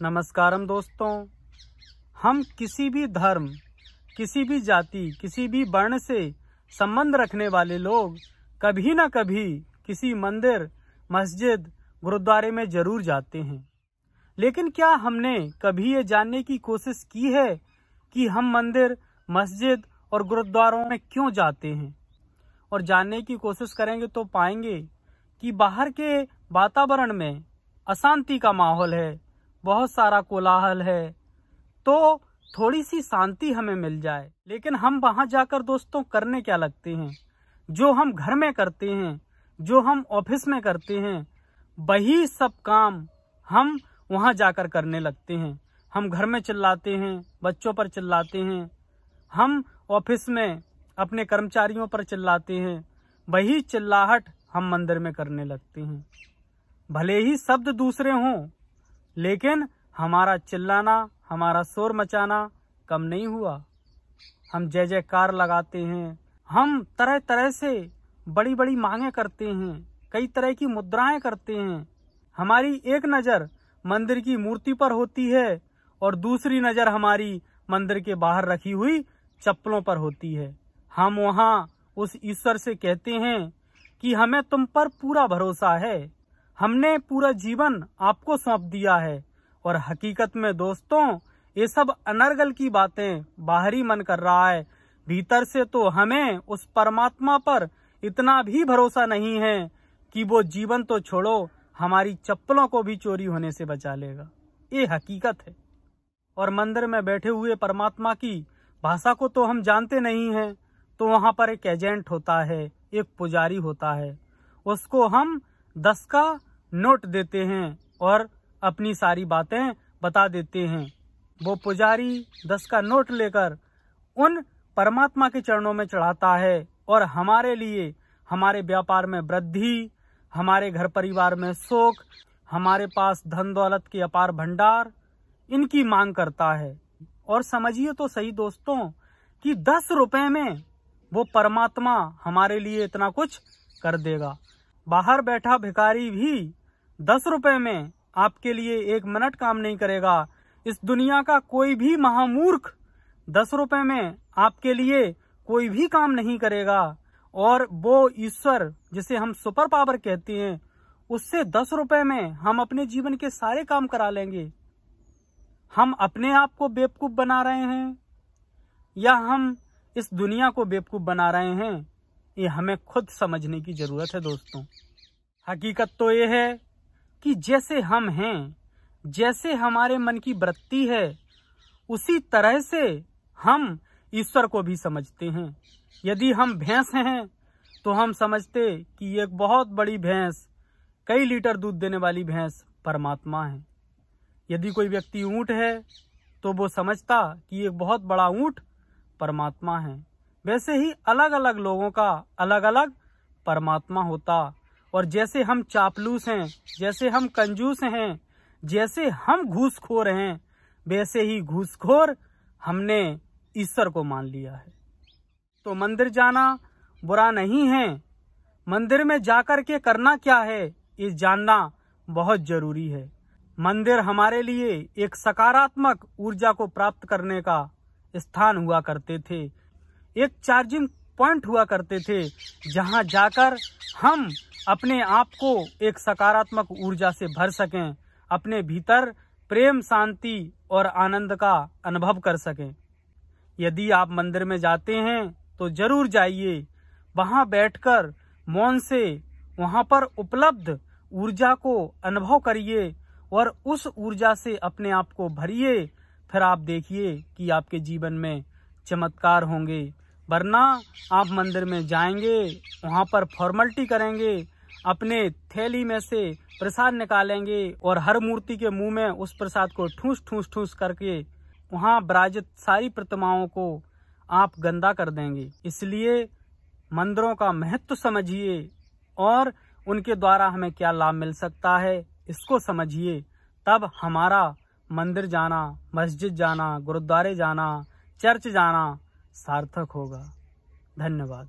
नमस्कारम दोस्तों। हम किसी भी धर्म, किसी भी जाति, किसी भी वर्ण से संबंध रखने वाले लोग कभी न कभी किसी मंदिर, मस्जिद, गुरुद्वारे में जरूर जाते हैं। लेकिन क्या हमने कभी ये जानने की कोशिश की है कि हम मंदिर, मस्जिद और गुरुद्वारों में क्यों जाते हैं? और जानने की कोशिश करेंगे तो पाएंगे कि बाहर के वातावरण में अशांति का माहौल है, बहुत सारा कोलाहल है, तो थोड़ी सी शांति हमें मिल जाए। लेकिन हम वहां जाकर दोस्तों करने क्या लगते हैं? जो हम घर में करते हैं, जो हम ऑफिस में करते हैं, वही सब काम हम वहां जाकर करने लगते हैं। हम घर में चिल्लाते हैं, बच्चों पर चिल्लाते हैं, हम ऑफिस में अपने कर्मचारियों पर चिल्लाते हैं, वही चिल्लाहट हम मंदिर में करने लगते हैं। भले ही शब्द दूसरे हों, लेकिन हमारा चिल्लाना, हमारा शोर मचाना कम नहीं हुआ। हम जय जयकार लगाते हैं, हम तरह तरह से बड़ी बड़ी मांगे करते हैं, कई तरह की मुद्राएं करते हैं। हमारी एक नज़र मंदिर की मूर्ति पर होती है और दूसरी नज़र हमारी मंदिर के बाहर रखी हुई चप्पलों पर होती है। हम वहाँ उस ईश्वर से कहते हैं कि हमें तुम पर पूरा भरोसा है, हमने पूरा जीवन आपको सौंप दिया है। और हकीकत में दोस्तों, ये सब अनर्गल की बातें बाहरी मन कर रहा है, भीतर से तो हमें उस परमात्मा पर इतना भी भरोसा नहीं है कि वो जीवन तो छोड़ो, हमारी चप्पलों को भी चोरी होने से बचा लेगा। ये हकीकत है। और मंदिर में बैठे हुए परमात्मा की भाषा को तो हम जानते नहीं हैं, तो वहाँ पर एक एजेंट होता है, एक पुजारी होता है, उसको हम 10 का नोट देते हैं और अपनी सारी बातें बता देते हैं। वो पुजारी 10 का नोट लेकर उन परमात्मा के चरणों में चढ़ाता है और हमारे लिए, हमारे व्यापार में वृद्धि, हमारे घर परिवार में सुख, हमारे पास धन दौलत के अपार भंडार, इनकी मांग करता है। और समझिए तो सही दोस्तों कि 10 रुपए में वो परमात्मा हमारे लिए इतना कुछ कर देगा। बाहर बैठा भिखारी भी 10 रुपए में आपके लिए 1 मिनट काम नहीं करेगा। इस दुनिया का कोई भी महामूर्ख 10 रुपए में आपके लिए कोई भी काम नहीं करेगा। और वो ईश्वर जिसे हम सुपर पावर कहते हैं, उससे 10 रुपए में हम अपने जीवन के सारे काम करा लेंगे। हम अपने आप को बेवकूफ बना रहे हैं या हम इस दुनिया को बेवकूफ बना रहे हैं, ये हमें खुद समझने की जरूरत है दोस्तों। हकीकत तो ये है कि जैसे हम हैं, जैसे हमारे मन की वृत्ति है, उसी तरह से हम ईश्वर को भी समझते हैं। यदि हम भैंस हैं तो हम समझते कि एक बहुत बड़ी भैंस, कई लीटर दूध देने वाली भैंस परमात्मा है। यदि कोई व्यक्ति ऊंट है तो वो समझता कि एक बहुत बड़ा ऊंट परमात्मा है। वैसे ही अलग अलग लोगों का अलग अलग परमात्मा होता। और जैसे हम चापलूस हैं, जैसे हम कंजूस हैं, जैसे हम घूसखोर हैं, वैसे ही घूसखोर हमने ईश्वर को मान लिया है। तो मंदिर जाना बुरा नहीं है, मंदिर में जाकर के करना क्या है ये जानना बहुत जरूरी है। मंदिर हमारे लिए एक सकारात्मक ऊर्जा को प्राप्त करने का स्थान हुआ करते थे, एक चार्जिंग पॉइंट हुआ करते थे, जहां जाकर हम अपने आप को एक सकारात्मक ऊर्जा से भर सकें, अपने भीतर प्रेम, शांति और आनंद का अनुभव कर सकें। यदि आप मंदिर में जाते हैं तो जरूर जाइए, वहां बैठकर मौन से वहां पर उपलब्ध ऊर्जा को अनुभव करिए और उस ऊर्जा से अपने आप को भरिए। फिर आप देखिए कि आपके जीवन में चमत्कार होंगे। वरना आप मंदिर में जाएंगे, वहां पर फॉर्मेलिटी करेंगे, अपने थैली में से प्रसाद निकालेंगे और हर मूर्ति के मुंह में उस प्रसाद को ठूस ठूस ठूस करके वहां विराजित सारी प्रतिमाओं को आप गंदा कर देंगे। इसलिए मंदिरों का महत्व समझिए और उनके द्वारा हमें क्या लाभ मिल सकता है इसको समझिए। तब हमारा मंदिर जाना, मस्जिद जाना, गुरुद्वारे जाना, चर्च जाना सार्थक होगा। धन्यवाद।